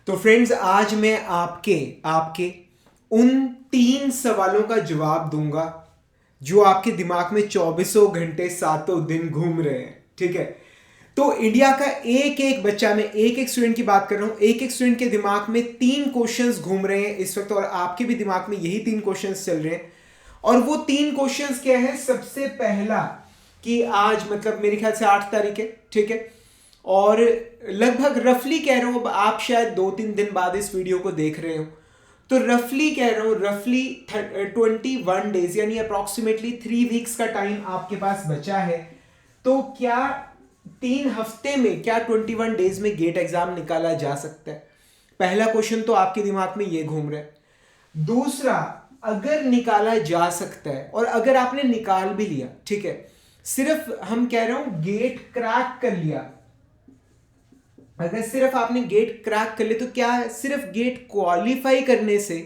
तो फ्रेंड्स, आज मैं आपके आपके उन 3 सवालों का जवाब दूंगा जो आपके दिमाग में चौबीसों घंटे सातों दिन घूम रहे हैं। ठीक है, तो इंडिया का एक एक बच्चा, मैं एक एक स्टूडेंट की बात कर रहा हूं, एक एक स्टूडेंट के दिमाग में 3 क्वेश्चंस घूम रहे हैं इस वक्त, और आपके भी दिमाग में यही 3 क्वेश्चंस चल रहे हैं। और वो 3 क्वेश्चंस क्या है? सबसे पहला, कि आज मतलब मेरे ख्याल से 8 तारीख है, ठीक है, और लगभग रफली कह रहा हूं, आप शायद 2-3 दिन बाद इस वीडियो को देख रहे हो, तो रफली कह रहा हूं, रफली 21 डेज यानी अप्रोक्सीमेटली 3 वीक्स का टाइम आपके पास बचा है। तो क्या 3 हफ्ते में, क्या 21 डेज में गेट एग्जाम निकाला जा सकता है? पहला क्वेश्चन तो आपके दिमाग में ये घूम रहा है। दूसरा, अगर निकाला जा सकता है और अगर आपने निकाल भी लिया, ठीक है, सिर्फ हम कह रहे हूं गेट क्रैक कर लिया, अगर सिर्फ आपने गेट क्रैक कर लिया, तो क्या सिर्फ गेट क्वालिफाई करने से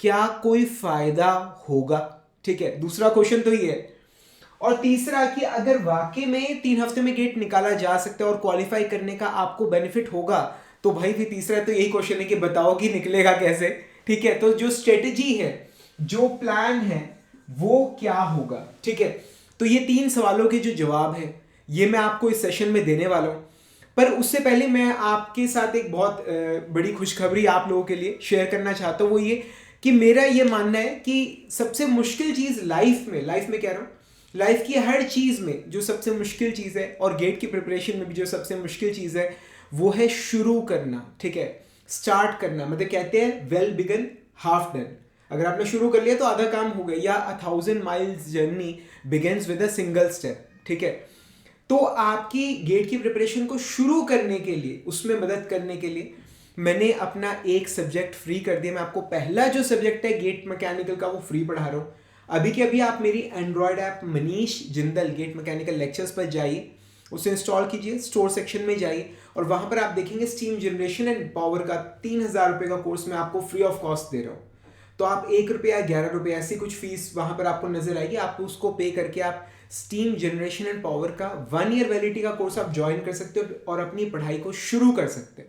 क्या कोई फायदा होगा? ठीक है, दूसरा क्वेश्चन तो ये है। और तीसरा, कि अगर वाकई में 3 हफ्ते में गेट निकाला जा सकता है और क्वालिफाई करने का आपको बेनिफिट होगा, तो भाई फिर तीसरा तो यही क्वेश्चन है कि बताओ कि निकलेगा कैसे। ठीक है, तो जो स्ट्रेटेजी है, जो प्लान है, वो क्या होगा? ठीक है, तो ये 3 सवालों के जो जवाब है, ये मैं आपको इस सेशन में देने वाला हूं। पर उससे पहले मैं आपके साथ एक बहुत बड़ी खुशखबरी आप लोगों के लिए शेयर करना चाहता हूं। वो ये कि मेरा ये मानना है कि सबसे मुश्किल चीज़ लाइफ में कह रहा हूँ, लाइफ की हर चीज़ में जो सबसे मुश्किल चीज़ है, और गेट की प्रिपरेशन में भी जो सबसे मुश्किल चीज़ है, वो है शुरू करना। ठीक है, स्टार्ट करना। मतलब कहते हैं वेल बिगन हाफ डन। अगर आपने शुरू कर लिया तो आधा काम हो गया, या 1000 miles journey begins with a single step. ठीक है, तो आपकी गेट की प्रिपरेशन को शुरू करने के लिए, उसमें मदद करने के लिए मैंने अपना एक सब्जेक्ट फ्री कर दिया। मैं आपको पहला जो सब्जेक्ट है गेट मैकेनिकल का, वो फ्री पढ़ा रहा हूँ। अभी के अभी आप मेरी Android app Manish Jindal GATE mechanical lectures पर जाइए, उसे इंस्टॉल कीजिए, स्टोर सेक्शन में जाइए, और वहां पर आप देखेंगे स्टीम जनरेशन एंड पावर का 3000 रुपये का कोर्स मैं आपको फ्री ऑफ कॉस्ट दे रहा हूँ। तो आप 1 रुपया या 11 रुपये ऐसी कुछ फीस वहां पर आपको नजर आएगी, आप उसको पे करके आप स्टीम जनरेशन एंड पावर का 1 ईयर वैलिडिटी का कोर्स आप ज्वाइन कर सकते हो और अपनी पढ़ाई को शुरू कर सकते हैं।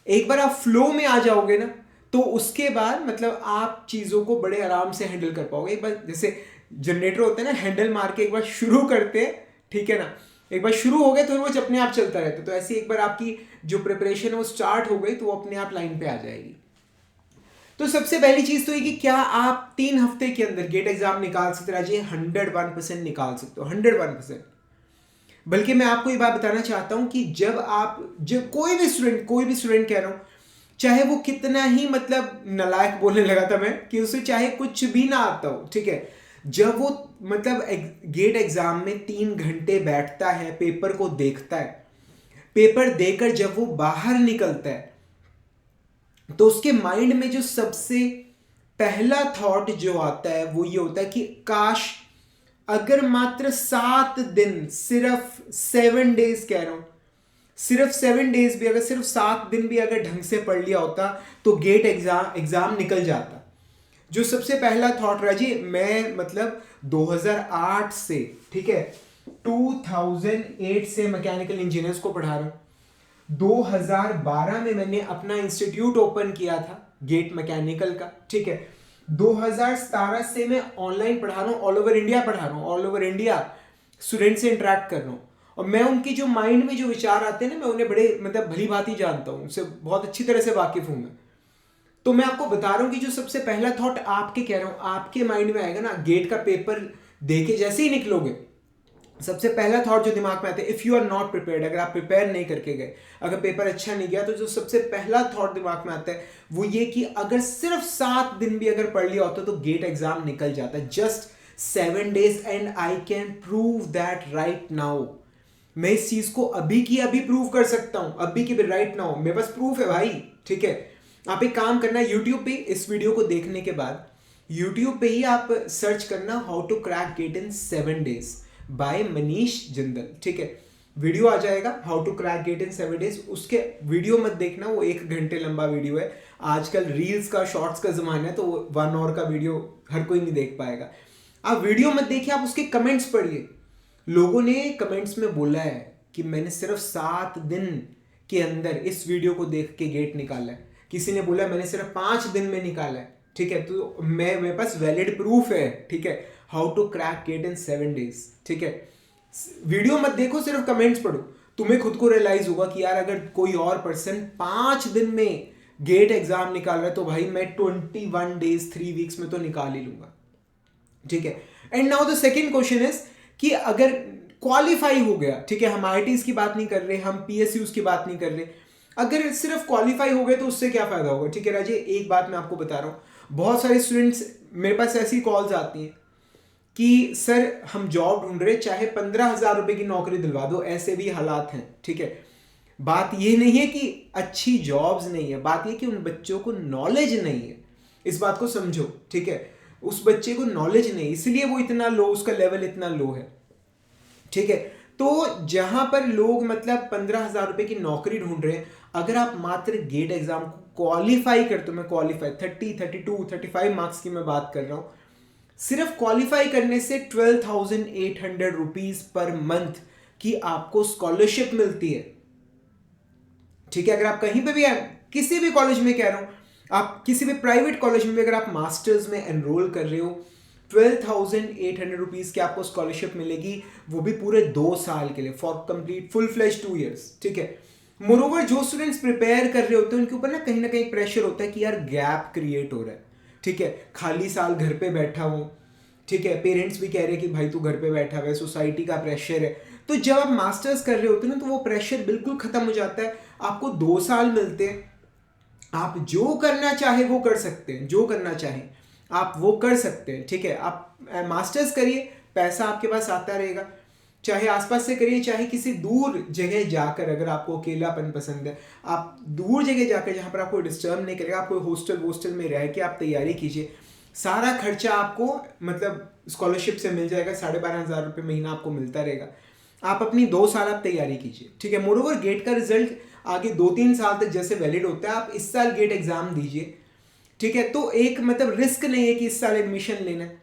एक बार आप फ्लो में आ जाओगे ना, तो उसके बाद मतलब आप चीज़ों को बड़े आराम से हैंडल कर पाओगे। एक बार जैसे जनरेटर होते हैं ना, हैंडल मार के एक बार शुरू करते हैं, ठीक है ना, एक बार शुरू हो गए तो वो अपने आप चलता रहता है। तो ऐसे एक बार आपकी जो प्रिपरेशन है वो स्टार्ट हो गई, तो वो अपने आप लाइन पे आ जाएगी। तो सबसे पहली चीज तो ये कि क्या आप 3 हफ्ते के अंदर गेट एग्जाम निकाल सकते हैं? राजी 101% निकाल सकते हो, 101%। बल्कि मैं आपको ये बात बताना चाहता हूं कि जब कोई भी स्टूडेंट कह रहा हूं, चाहे वो कितना ही मतलब नालायक बोलने लगा था मैं, कि उसे चाहे कुछ भी ना आता हो, ठीक है, जब वो मतलब गेट एग्जाम में 3 घंटे बैठता है, पेपर को देखता है, पेपर देकर जब वो बाहर निकलता है, तो उसके माइंड में जो सबसे पहला थॉट जो आता है वो ये होता है कि काश अगर मात्र 7 दिन, सिर्फ 7 डेज कह रहा हूं, सिर्फ 7 डेज भी, अगर सिर्फ 7 दिन भी अगर ढंग से पढ़ लिया होता, तो गेट एग्जाम निकल जाता। जो सबसे पहला थॉट रहा जी, मैं मतलब 2008 से, ठीक है, 2008 से मैकेनिकल इंजीनियर्स को पढ़ा रहा हूं। 2012 में मैंने अपना इंस्टीट्यूट ओपन किया था गेट मैकेनिकल का, ठीक है। 2017 से मैं ऑनलाइन पढ़ा रहा हूँ, ऑल ओवर इंडिया पढ़ा रहा हूँ, ऑल ओवर इंडिया स्टूडेंट से इंटरेक्ट कर रहा हूँ, और मैं उनकी जो माइंड में जो विचार आते हैं ना, मैं उन्हें बड़े मतलब भली भांति जानता हूँ, उनसे बहुत अच्छी तरह से वाकिफ हूँ मैं। तो मैं आपको बता रहा हूँ कि जो सबसे पहला थॉट आपके कह रहा हूँ आपके माइंड में आएगा ना, गेट का पेपर देके जैसे ही निकलोगे, सबसे पहला थॉट जो दिमाग में आता है, if you are not prepared, अगर आप प्रिपेयर नहीं करके गए, अगर पेपर अच्छा नहीं गया, तो जो सबसे पहला थॉट दिमाग में आता है वो ये कि अगर सिर्फ 7 दिन भी अगर पढ़ लिया होता तो गेट एग्जाम निकल जाता है। Just 7 days and I can prove that right now. मैं इस चीज को अभी की अभी प्रूव कर सकता हूं, अभी की राइट नाउ मेरे पास प्रूफ है भाई, ठीक है। आप एक काम करना, यूट्यूब पे इस वीडियो को देखने के बाद यूट्यूब पे ही आप सर्च करना how to crack GATE in 7 days by Manish Jindal, ठीक है। वीडियो आ जाएगा how to crack GATE in 7 days. उसके वीडियो मत देखना, वो 1 घंटे लंबा वीडियो है। आजकल रील्स का, शॉर्ट्स का जमाना है, तो 1 आवर का वीडियो हर कोई नहीं देख पाएगा। आप वीडियो मत देखिए, आप उसके कमेंट्स पढ़िए। लोगों ने कमेंट्स में बोला है कि मैंने सिर्फ 7 दिन के अंदर इस वीडियो को देख के गेट निकाला है। किसी ने बोला मैंने सिर्फ 5 दिन में निकाला है, ठीक है, तो मेरे पास वैलिड प्रूफ है, ठीक है, how to crack GATE in 7 days, ठीक है। वीडियो मत देखो, सिर्फ कमेंट्स पढ़ो, तुम्हें खुद को रियलाइज होगा कि यार अगर कोई और पर्सन 5 दिन में गेट एग्जाम निकाल रहा है तो भाई मैं 21 days 3 weeks में तो निकाल ही लूंगा, ठीक है। And now the second question is कि अगर क्वालिफाई हो गया, ठीक है, हम आईआईटीज की बात नहीं कर रहे, हम पीएसयूज की बात नहीं कर रहे, अगर सिर्फ क्वालिफाई हो गए तो उससे क्या फायदा होगा, ठीक है राजे। एक बात मैं आपको बता रहा हूं, बहुत सारे स्टूडेंट्स मेरे पास ऐसी कॉल्स आती हैं कि सर हम जॉब ढूंढ रहे, चाहे 15,000 रुपए की नौकरी दिलवा दो, ऐसे भी हालात हैं, ठीक है। बात ये नहीं है कि अच्छी जॉब्स नहीं है, बात ये कि उन बच्चों को नॉलेज नहीं है, इस बात को समझो, ठीक है। उस बच्चे को नॉलेज नहीं, इसलिए वो इतना लो, उसका लेवल इतना लो है, ठीक है। तो जहां पर लोग मतलब 15,000 रुपए की नौकरी ढूंढ रहे हैं, अगर आप मात्र गेट एग्जाम को क्वालिफाई करते हो, मैं क्वालिफाई 30, 32, 35 मार्क्स की मैं बात कर रहा हूं, सिर्फ क्वालिफाई करने से 12,800 रुपीज पर मंथ की आपको स्कॉलरशिप मिलती है, ठीक है। अगर आप कहीं पे भी किसी भी कॉलेज में कह रहा हूं, आप किसी भी प्राइवेट कॉलेज में भी अगर आप मास्टर्स में एनरोल कर रहे हो, 12,800 रुपीज की आपको स्कॉलरशिप मिलेगी, वो भी पूरे 2 साल के लिए, for complete full fledge 2 years, ठीक है। मोरोवर जो स्टूडेंट्स प्रिपेयर कर रहे होते हैं उनके ऊपर ना कहीं प्रेशर होता है कि यार गैप क्रिएट हो रहा है, ठीक है, खाली साल घर पे बैठा हूं, ठीक है, पेरेंट्स भी कह रहे हैं कि भाई तू घर पे बैठा हुआ है, सोसाइटी का प्रेशर है। तो जब आप मास्टर्स कर रहे होते हैं ना, तो वो प्रेशर बिल्कुल खत्म हो जाता है, आपको 2 साल मिलते हैं, आप जो करना चाहे वो कर सकते हैं, जो करना चाहे आप वो कर सकते हैं, ठीक है। आप मास्टर्स करिए, पैसा आपके पास आता रहेगा, चाहे आसपास से करिए, चाहे किसी दूर जगह जाकर, अगर आपको अकेलापन पसंद है, आप दूर जगह जाकर जहां पर आपको डिस्टर्ब नहीं करेगा, आप कोई हॉस्टल में रह के आप तैयारी कीजिए, सारा खर्चा आपको मतलब स्कॉलरशिप से मिल जाएगा, 12,500 रुपये महीना आपको मिलता रहेगा, आप अपनी 2 साल आप तैयारी कीजिए, ठीक है। मोरोवर गेट का रिजल्ट आगे 2-3 साल तक जैसे वैलिड होता है, आप इस साल गेट एग्जाम दीजिए, ठीक है। तो एक मतलब रिस्क नहीं है कि इस साल एडमिशन लेना है,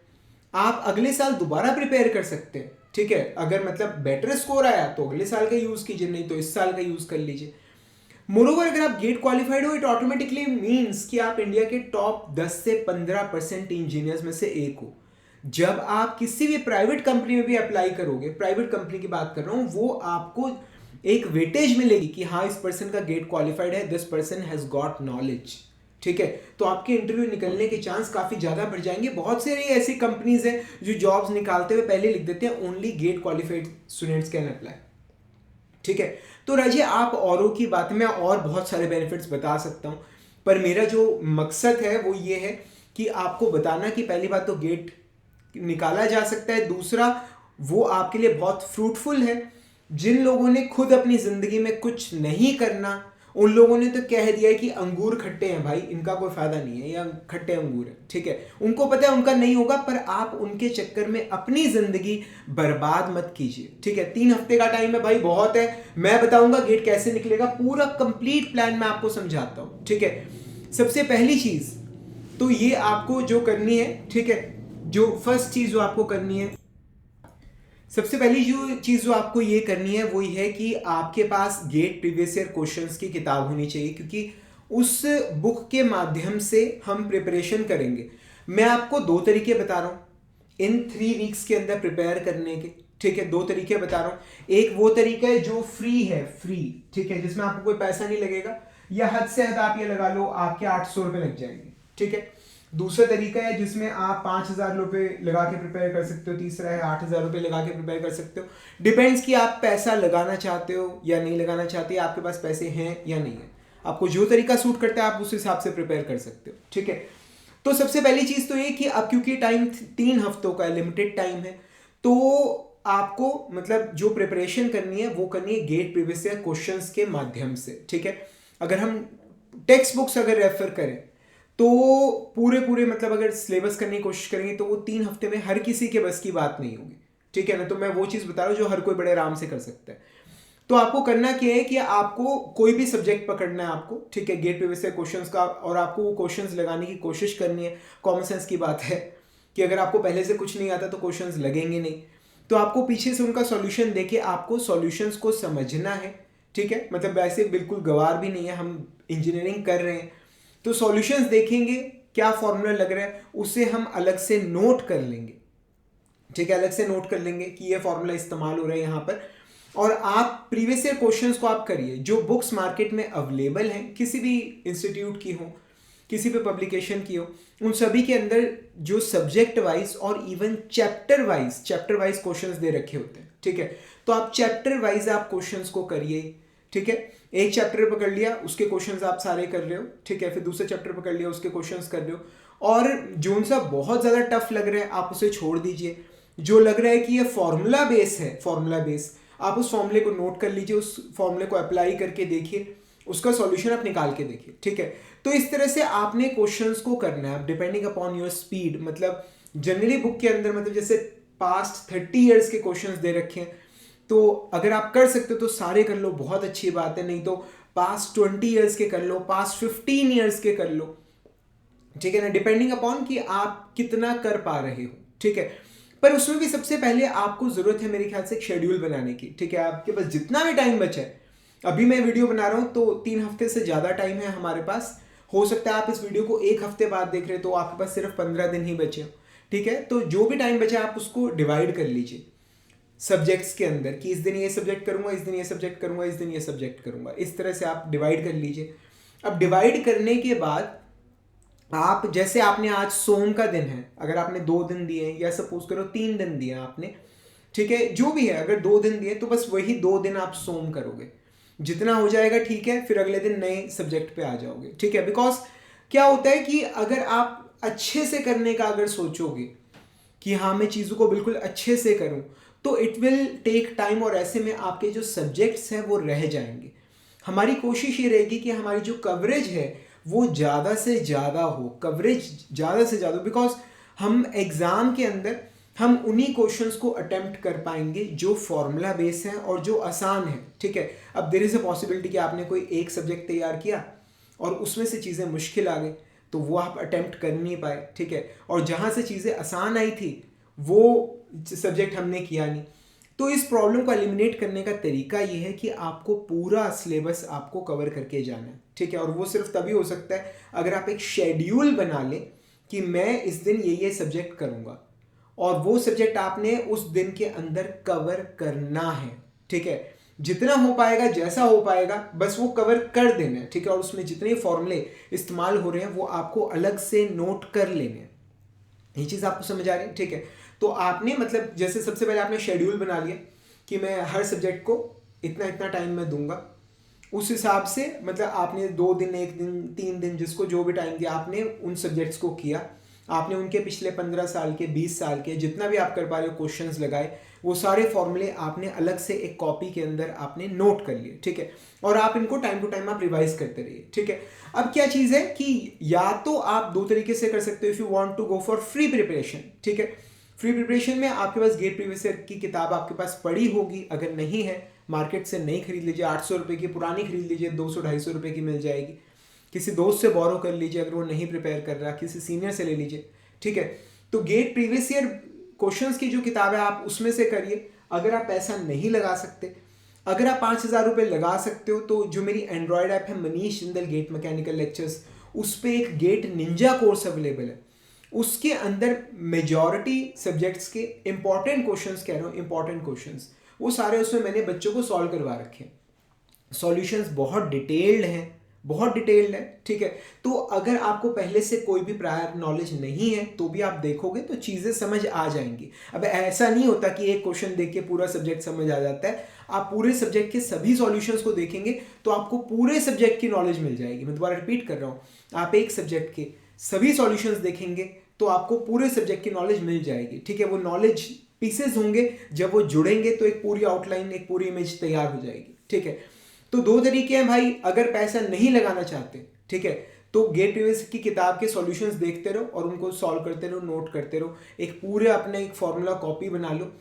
आप अगले साल दोबारा प्रिपेयर कर सकते हैं, ठीक है। अगर मतलब बेटर स्कोर आया तो अगले साल का यूज कीजिए, नहीं तो इस साल का यूज कर लीजिए। मोरोवर अगर आप गेट क्वालिफाइड हो, इट ऑटोमेटिकली मीन्स कि आप इंडिया के टॉप 10 से 15% इंजीनियर्स में से एक हो। जब आप किसी भी प्राइवेट कंपनी में भी अप्लाई करोगे, प्राइवेट कंपनी की बात कर रहा हूं, वो आपको एक वेटेज मिलेगी कि हाँ इस पर्सन का गेट क्वालिफाइड है, this person has got knowledge, ठीक है। तो आपके इंटरव्यू निकलने के चांस काफी ज्यादा बढ़ जाएंगे। बहुत सारी ऐसी कंपनीज हैं जो जॉब्स निकालते हुए पहले लिख देते हैं only get qualified students can apply, ठीक है। तो राजी आप औरों की बात में और बहुत सारे बेनिफिट्स बता सकता हूं, पर मेरा जो मकसद है वो ये है कि आपको बताना कि पहली बात तो गेट निकाला जा सकता है, दूसरा वो आपके लिए बहुत फ्रूटफुल है। जिन लोगों ने खुद अपनी जिंदगी में कुछ नहीं करना, उन लोगों ने तो कह दिया है कि अंगूर खट्टे हैं भाई, इनका कोई फायदा नहीं है, या खट्टे अंगूर है, ठीक है। उनको पता है उनका नहीं होगा, पर आप उनके चक्कर में अपनी जिंदगी बर्बाद मत कीजिए, ठीक है। 3 हफ्ते का टाइम है भाई, बहुत है। मैं बताऊंगा गेट कैसे निकलेगा, पूरा कंप्लीट प्लान मैं आपको समझाता हूं, ठीक है। सबसे पहली चीज तो ये आपको जो करनी है, ठीक है, जो फर्स्ट चीज जो आपको करनी है, सबसे पहली जो चीज जो आपको ये करनी है वो ये है कि आपके पास गेट प्रीवियस ईयर क्वेश्चंस की किताब होनी चाहिए, क्योंकि उस बुक के माध्यम से हम प्रिपरेशन करेंगे। मैं आपको 2 तरीके बता रहा हूं इन 3 वीक्स के अंदर प्रिपेयर करने के, ठीक है। 2 तरीके बता रहा हूं। एक वो तरीका है जो फ्री है, फ्री, ठीक है, जिसमें आपको कोई पैसा नहीं लगेगा, या हद से हद आप ये लगा लो आपके 800 रुपए लग जाएंगे, ठीक है। दूसरा तरीका है जिसमें आप 5,000 रुपए लगा के प्रिपेयर कर सकते हो, तीसरा है 8,000 रुपए लगा के प्रिपेयर कर सकते हो। डिपेंड्स कि आप पैसा लगाना चाहते हो या नहीं लगाना चाहते, आपके पास पैसे हैं या नहीं है, आपको जो तरीका सूट करता है आप उस हिसाब से प्रिपेयर कर सकते हो, ठीक है। तो सबसे पहली चीज तो ये कि अब क्योंकि टाइम 3 हफ्तों का लिमिटेड टाइम है, तो आपको मतलब जो प्रिपरेशन करनी है वो करनी है गेट प्रीवियस ईयर क्वेश्चंस के माध्यम से, ठीक है। अगर हम टेक्स्ट बुक्स अगर रेफर करें तो पूरे मतलब अगर सिलेबस करने की कोशिश करेंगे तो वो 3 हफ्ते में हर किसी के बस की बात नहीं होगी, ठीक है ना। तो मैं वो चीज बता रहा हूं जो हर कोई बड़े आराम से कर सकता है। तो आपको करना क्या है कि आपको कोई भी सब्जेक्ट पकड़ना है आपको, ठीक है, गेट प्रीवियस ईयर क्वेश्चंस का, और आपको वो क्वेश्चंस लगाने की कोशिश करनी है। कॉमन सेंस की बात है कि अगर आपको पहले से कुछ नहीं आता तो क्वेश्चंस लगेंगे नहीं, तो आपको पीछे से उनका सॉल्यूशन देके आपको सॉल्यूशंस को समझना है, ठीक है। मतलब वैसे बिल्कुल गवार भी नहीं है, हम इंजीनियरिंग कर रहे हैं, तो सॉल्यूशंस देखेंगे, क्या फॉर्मूला लग रहा है उसे हम अलग से नोट कर लेंगे, ठीक है, अलग से नोट कर लेंगे कि ये फॉर्मूला इस्तेमाल हो रहा है यहाँ पर। और आप प्रीवियस ईयर क्वेश्चंस को आप करिए, जो बुक्स मार्केट में अवेलेबल हैं, किसी भी इंस्टीट्यूट की हो, किसी भी पब्लिकेशन की हो, उन सभी के अंदर जो सब्जेक्ट वाइज और इवन चैप्टर वाइज क्वेश्चंस दे रखे होते हैं, ठीक है। तो आप चैप्टर वाइज आप क्वेश्चंस को करिए, ठीक है। एक चैप्टर पकड़ लिया, उसके क्वेश्चंस आप सारे कर रहे हो, ठीक है, फिर दूसरे चैप्टर पकड़ लिया, उसके क्वेश्चंस कर रहे हो, और जो सा बहुत ज़्यादा टफ लग रहा है आप उसे छोड़ दीजिए। जो लग रहा है कि ये फॉर्मूला बेस है, फॉर्मूला बेस, आप उस फॉर्मूले को नोट कर लीजिए, उस फॉर्मूले को अप्लाई करके देखिए, उसका सॉल्यूशन आप निकाल के देखिए, ठीक है। तो इस तरह से आपने क्वेश्चंस को करना है डिपेंडिंग अपॉन योर स्पीड। मतलब जनरली बुक के अंदर मतलब जैसे पास्ट 30 ईयर्स के क्वेश्चंस दे रखे हैं, तो अगर आप कर सकते हो तो सारे कर लो, बहुत अच्छी बात है, नहीं तो पास्ट 20 ईयर्स के कर लो, पास्ट 15 ईयर्स के कर लो, ठीक है ना, डिपेंडिंग अपॉन कि आप कितना कर पा रहे हो, ठीक है। पर उसमें भी सबसे पहले आपको जरूरत है मेरे ख्याल से एक शेड्यूल बनाने की, ठीक है। आपके पास जितना भी टाइम बचा है, अभी मैं वीडियो बना रहा हूं तो 3 हफ्ते से ज्यादा टाइम है हमारे पास, हो सकता है आप इस वीडियो को 1 हफ्ते बाद देख रहे हो तो आपके पास सिर्फ 15 दिन ही बचे हो, ठीक है। तो जो भी टाइम बचा आप उसको डिवाइड कर लीजिए सब्जेक्ट्स के अंदर, कि इस दिन ये सब्जेक्ट करूंगा, इस दिन ये सब्जेक्ट करूंगा, इस दिन ये सब्जेक्ट करूंगा, इस तरह से आप डिवाइड कर लीजिए। अब डिवाइड करने के बाद आप, जैसे आपने आज सोम का दिन है, अगर आपने 2 दिन दिए या सपोज करो 3 दिन दिए आपने, ठीक है, जो भी है, अगर 2 दिन दिए तो बस वही 2 दिन आप सोम करोगे, जितना हो जाएगा, ठीक है। फिर अगले दिन नए सब्जेक्ट पे आ जाओगे, ठीक है। बिकॉज क्या होता है कि अगर आप अच्छे से करने का अगर सोचोगे कि हाँ मैं चीज़ों को बिल्कुल अच्छे से करूं, तो इट विल टेक टाइम, और ऐसे में आपके जो सब्जेक्ट्स हैं वो रह जाएंगे। हमारी कोशिश ये रहेगी कि हमारी जो कवरेज है वो ज़्यादा से ज़्यादा हो, कवरेज ज़्यादा से ज़्यादा, बिकॉज हम एग्ज़ाम के अंदर हम उन्हीं क्वेश्चंस को अटेम्प्ट कर पाएंगे जो फॉर्मूला बेस हैं और जो आसान है, ठीक है। अब देयर इज़ अ पॉसिबिलिटी कि आपने कोई एक सब्जेक्ट तैयार किया और उसमें से चीज़ें मुश्किल आ गई, तो वो आप अटेम्प्ट कर नहीं पाए, ठीक है। और जहाँ से चीज़ें आसान आई थी वो सब्जेक्ट हमने किया नहीं। तो इस प्रॉब्लम को एलिमिनेट करने का तरीका ये है कि आपको पूरा सिलेबस आपको कवर करके जाना है, ठीक है। और वो सिर्फ तभी हो सकता है अगर आप एक शेड्यूल बना लें कि मैं इस दिन ये सब्जेक्ट करूँगा, और वो सब्जेक्ट आपने उस दिन के अंदर कवर करना है, ठीक है। जितना हो पाएगा, जैसा हो पाएगा, बस वो कवर कर देना है, ठीक है। और उसमें जितने फॉर्मूले इस्तेमाल हो रहे हैं वो आपको अलग से नोट कर लेने हैं। ये चीज़ आपको समझ आ रही है, ठीक है। तो आपने मतलब जैसे सबसे पहले आपने शेड्यूल बना लिया कि मैं हर सब्जेक्ट को इतना इतना टाइम मैं दूंगा, उस हिसाब से मतलब आपने 2 दिन, 1 दिन, 3 दिन, जिसको जो भी टाइम दिया आपने उन सब्जेक्ट्स को किया। आपने उनके पिछले 15 साल के, 20 साल के, जितना भी आप कर पा रहे हो क्वेश्चंस लगाए, वो सारे फॉर्मूले आपने अलग से एक कॉपी के अंदर आपने नोट कर लिए, ठीक है। और आप इनको टाइम टू टाइम आप रिवाइज करते रहिए, ठीक है। अब क्या चीज़ है कि या तो आप 2 तरीके से कर सकते हो, if you want to go for free preparation, ठीक है। फ्री प्रिपरेशन में आपके पास गेट प्रीवियस ईयर की किताब आपके पास पड़ी होगी, अगर नहीं है मार्केट से नहीं खरीद लीजिए, 800 रुपये की पुरानी खरीद लीजिए, 200-250 रुपये की मिल जाएगी। किसी दोस्त से बोरो कर लीजिए अगर वो नहीं प्रिपेयर कर रहा, किसी सीनियर से ले लीजिए, ठीक है। तो गेट प्रीवियस ईयर क्वेश्चंस की जो किताब है आप उसमें से करिए। अगर आप पैसा नहीं लगा सकते, अगर आप 5,000 रुपये लगा सकते हो, तो जो मेरी एंड्रॉयड ऐप है Manish Jindal GATE mechanical lectures, उस पर एक गेट निंजा कोर्स अवेलेबल है। उसके अंदर मेजॉरिटी सब्जेक्ट्स के इंपॉर्टेंट क्वेश्चंस, कह रहा हूँ इंपॉर्टेंट क्वेश्चंस, वो सारे उसमें मैंने बच्चों को सॉल्व करवा रखे हैं। सॉल्यूशंस बहुत डिटेल्ड हैं, बहुत डिटेल्ड है, ठीक है। तो अगर आपको पहले से कोई भी प्रायर नॉलेज नहीं है तो भी आप देखोगे तो चीज़ें समझ आ जाएंगी। अब ऐसा नहीं होता कि एक क्वेश्चन देख के पूरा सब्जेक्ट समझ आ जाता है। आप पूरे सब्जेक्ट के सभी सॉल्यूशंस को देखेंगे तो आपको पूरे सब्जेक्ट की नॉलेज मिल जाएगी। मैं दोबारा रिपीट कर रहा हूँ, आप एक सब्जेक्ट के सभी सॉल्यूशंस देखेंगे तो आपको पूरे सब्जेक्ट की नॉलेज मिल जाएगी, ठीक है। वो नॉलेज पीसेस होंगे, जब वो जुड़ेंगे तो एक पूरी आउटलाइन, एक पूरी इमेज तैयार हो जाएगी, ठीक है। तो 2 तरीके हैं भाई, अगर पैसा नहीं लगाना चाहते, ठीक है, तो गेट प्रीवियस की किताब के सॉल्यूशंस देखते रहो और उनको सॉल्व करते रहो, नोट करते रहो, एक पूरे अपने एक फॉर्मूला कॉपी बना लो,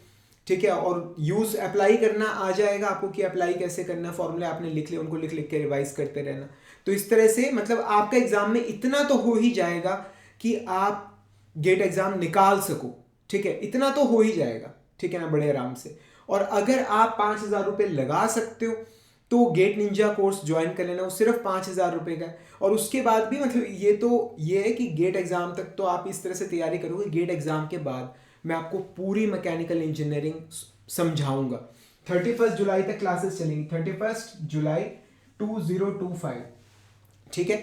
ठीक है। और यूज अप्लाई करना आ जाएगा आपको कि अप्लाई कैसे करना, फॉर्मूले आपने लिख लिए, उनको लिख लिख के रिवाइज करते रहना। तो इस तरह से मतलब आपका एग्जाम में इतना तो हो ही जाएगा कि आप गेट एग्जाम निकाल सको, ठीक है, इतना तो हो ही जाएगा, ठीक है ना, बड़े आराम से। और अगर आप 5,000 रुपये लगा सकते हो तो गेट निंजा कोर्स ज्वाइन कर लेना, वो सिर्फ 5,000 रुपये का है। और उसके बाद भी मतलब ये है कि गेट एग्ज़ाम तक तो आप इस तरह से तैयारी करोगे, गेट एग्ज़ाम के बाद मैं आपको पूरी मैकेनिकल इंजीनियरिंग समझाऊंगा। 31 जुलाई तक क्लासेस चलेंगी, 31 जुलाई 2025, ठीक है।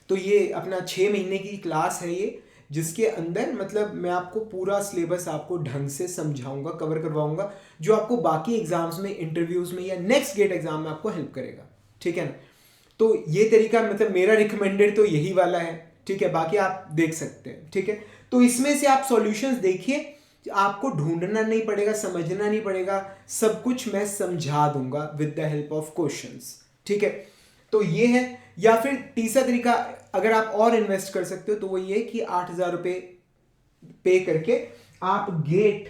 तो ये अपना 6 महीने की क्लास है ये, जिसके अंदर मतलब मैं आपको पूरा सिलेबस आपको ढंग से समझाऊंगा, कवर करवाऊंगा, जो आपको बाकी एग्जाम्स में, इंटरव्यूज में या नेक्स्ट गेट एग्जाम में आपको हेल्प करेगा, ठीक है ना। तो ये तरीका मतलब मेरा रिकमेंडेड तो यही वाला है, ठीक है। बाकी आप देख सकते हैं, ठीक है। तो इसमें से आप सॉल्यूशंस देखिए, आपको ढूंढना नहीं पड़ेगा, समझना नहीं पड़ेगा, सब कुछ मैं समझा दूंगा with the help of questions, ठीक है। तो ये है। या फिर तीसरा तरीका, अगर आप और इन्वेस्ट कर सकते हो तो वो ये कि 8,000 रुपये पे करके आप गेट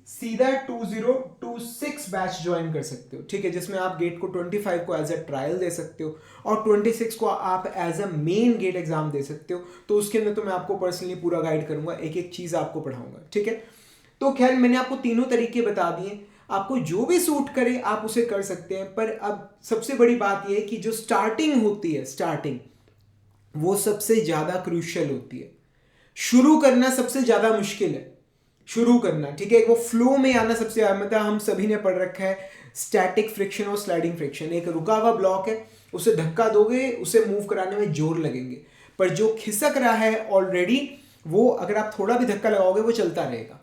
सीधा 2026 बैच ज्वाइन कर सकते हो, ठीक है, जिसमें आप गेट को 25 को एज अ ट्रायल दे सकते हो और 26 को आप as a main GATE exam दे सकते हो। तो उसके अंदर तो मैं आपको पर्सनली पूरा गाइड करूंगा, एक एक चीज आपको पढ़ाऊंगा, ठीक है। तो खैर मैंने आपको तीनों तरीके बता दिए, आपको जो भी सूट करे आप उसे कर सकते हैं। पर अब सबसे बड़ी बात यह है कि जो स्टार्टिंग होती है, स्टार्टिंग वो सबसे ज्यादा क्रूशियल होती है। शुरू करना सबसे ज्यादा मुश्किल है, शुरू करना, ठीक है। वो फ्लो में आना सबसे ज्यादा, मतलब हम सभी ने पढ़ रखा है स्टैटिक फ्रिक्शन और स्लाइडिंग फ्रिक्शन। एक रुका हुआ ब्लॉक है, उसे धक्का दोगे, उसे मूव कराने में जोर लगेंगे, पर जो खिसक रहा है ऑलरेडी, वो अगर आप थोड़ा भी धक्का लगाओगे वो चलता रहेगा,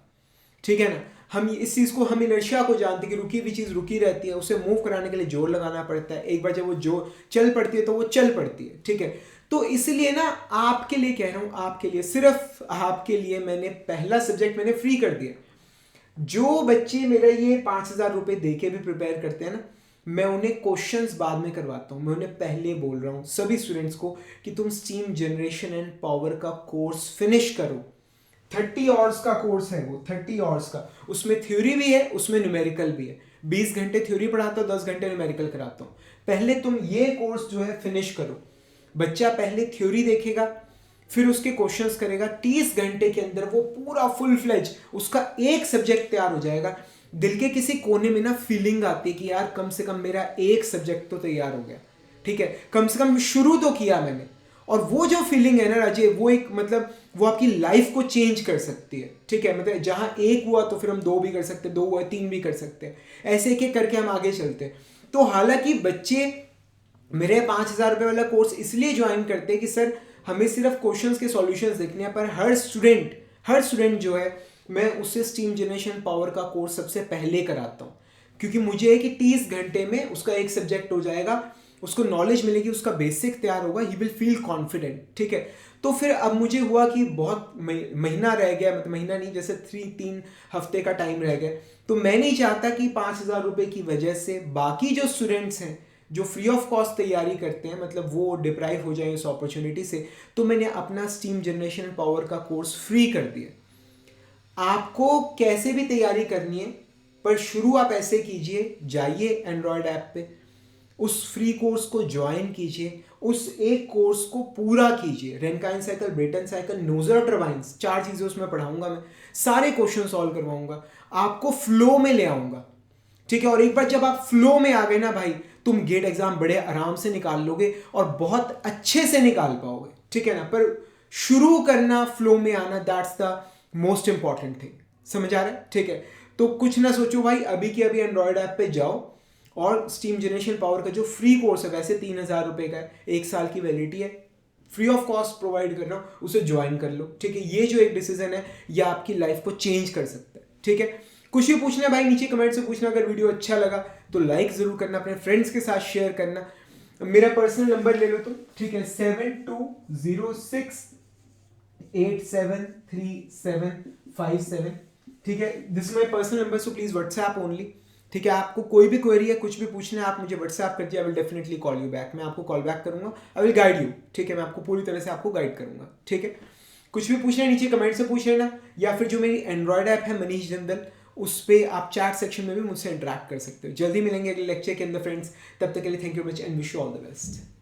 ठीक है ना। हम इस चीज को, हम इनर्शिया को जानते हैं कि रुकी हुई चीज रुकी रहती है, उसे मूव कराने के लिए जोर लगाना पड़ता है। एक बार जब वो जोर चल पड़ती है तो वो चल पड़ती है, ठीक है। तो इसलिए ना आपके लिए कह रहा हूं, आपके लिए, सिर्फ आपके लिए मैंने पहला सब्जेक्ट मैंने फ्री कर दिया। जो बच्चे मेरा ये 5,000 रुपये दे के भी प्रिपेयर करते हैं ना, मैं उन्हें क्वेश्चंस बाद में करवाता हूं। मैं उन्हें पहले बोल रहा हूं सभी स्टूडेंट्स को कि तुम स्टीम जनरेशन एंड पावर का कोर्स फिनिश करो। 30 आवर्स का कोर्स है वो, 30 आवर्स का, उसमें थ्योरी भी है, उसमें न्यूमेरिकल भी है। 20 घंटे थ्योरी पढ़ाता हूँ, 10 घंटे न्यूमेरिकल कराता हूँ। पहले तुम ये कोर्स जो है फिनिश करो। बच्चा पहले थ्योरी देखेगा, फिर उसके क्वेश्चंस करेगा, 30 घंटे के अंदर वो पूरा फुल फ्लेज उसका एक सब्जेक्ट तैयार हो जाएगा। दिल के किसी कोने में ना फीलिंग आती है कि यार कम से कम मेरा एक सब्जेक्ट तो तैयार हो गया, ठीक है, कम से कम शुरू तो किया मैंने। और वो जो फीलिंग है ना राजे, वो एक मतलब वो आपकी लाइफ को चेंज कर सकती है, ठीक है। मतलब जहां एक हुआ तो फिर हम 2 भी कर सकते हैं, 2 हुआ 3 भी कर सकते हैं, ऐसे एक एक करके हम आगे चलते हैं। तो हालांकि बच्चे मेरे 5,000 रुपये वाला कोर्स इसलिए ज्वाइन करते हैं कि सर हमें सिर्फ क्वेश्चंस के सॉल्यूशंस देखने हैं, पर हर स्टूडेंट जो है मैं उससे स्टीम जनरेशन पावर का कोर्स सबसे पहले कराता हूँ, क्योंकि मुझे है कि 30 घंटे में उसका एक सब्जेक्ट हो जाएगा, उसको नॉलेज मिलेगी, उसका बेसिक तैयार होगा, ही विल फील कॉन्फिडेंट, ठीक है। तो फिर अब मुझे हुआ कि बहुत महीना रह गया, मतलब महीना नहीं, जैसे 3 हफ्ते का टाइम रह गया। तो मैं नहीं चाहता कि 5,000 रुपये की वजह से बाकी जो स्टूडेंट्स हैं जो फ्री ऑफ कॉस्ट तैयारी करते हैं, मतलब वो डिप्राइव हो जाए इस अपॉर्चुनिटी से। तो मैंने अपना स्टीम जनरेशन पावर का कोर्स फ्री कर दिया। आपको कैसे भी तैयारी करनी है, पर शुरू आप ऐसे कीजिए, जाइए एंड्रॉयड ऐप पे, उस फ्री कोर्स को ज्वाइन कीजिए, उस एक कोर्स को पूरा कीजिए। रेनकाइन साइकिल, ब्रेटन साइकिल, नोजर टर्बाइंस, 4 चीजें उसमें पढ़ाऊंगा मैं, सारे क्वेश्चन सॉल्व करवाऊंगा, आपको फ्लो में ले आऊंगा, ठीक है। और एक बार जब आप फ्लो में आ गए ना भाई, तुम गेट एग्जाम बड़े आराम से निकाल लोगे और बहुत अच्छे से निकाल पाओगे, ठीक है ना। पर शुरू करना, फ्लो में आना, that's the most important thing, समझ आ रहा है, ठीक है। तो कुछ ना सोचो भाई, अभी के अभी एंड्रॉयड ऐप पे जाओ और स्टीम जनरेशन पावर का जो फ्री कोर्स है, वैसे 3,000 रुपये का है, 1 साल की वैलिडिटी है, फ्री ऑफ कॉस्ट प्रोवाइड कर रहा हूँ, उसे ज्वाइन कर लो, ठीक है। ये जो एक डिसीजन है ये आपकी लाइफ को चेंज कर सकता है, ठीक है। कुछ भी पूछना है भाई नीचे कमेंट से पूछना। अगर वीडियो अच्छा लगा तो लाइक जरूर करना, अपने फ्रेंड्स के साथ शेयर करना। मेरा पर्सनल नंबर ले लो तुम, ठीक है, 7206873757, ठीक है। This is my personal number, so please WhatsApp only, ठीक है। आपको कोई भी क्वेरी है, कुछ भी पूछना है, आप मुझे व्हाट्सएप कर दिया, I will definitely call you back, मैं आपको कॉल बैक करूंगा, आई विल गाइड यू, ठीक है। मैं आपको पूरी तरह से आपको गाइड करूंगा, ठीक है। कुछ भी पूछना है नीचे कमेंट से पूछ लेना, या फिर जो मेरी एंड्रॉयड ऐप है मनीष जिंदल, उस पर आप चैट सेक्शन में भी मुझसे इंटरेक्ट कर सकते हो। जल्दी मिलेंगे अगले लेक्चर के अंदर फ्रेंड्स, तब तक के लिए thank you very much and wish you all the best.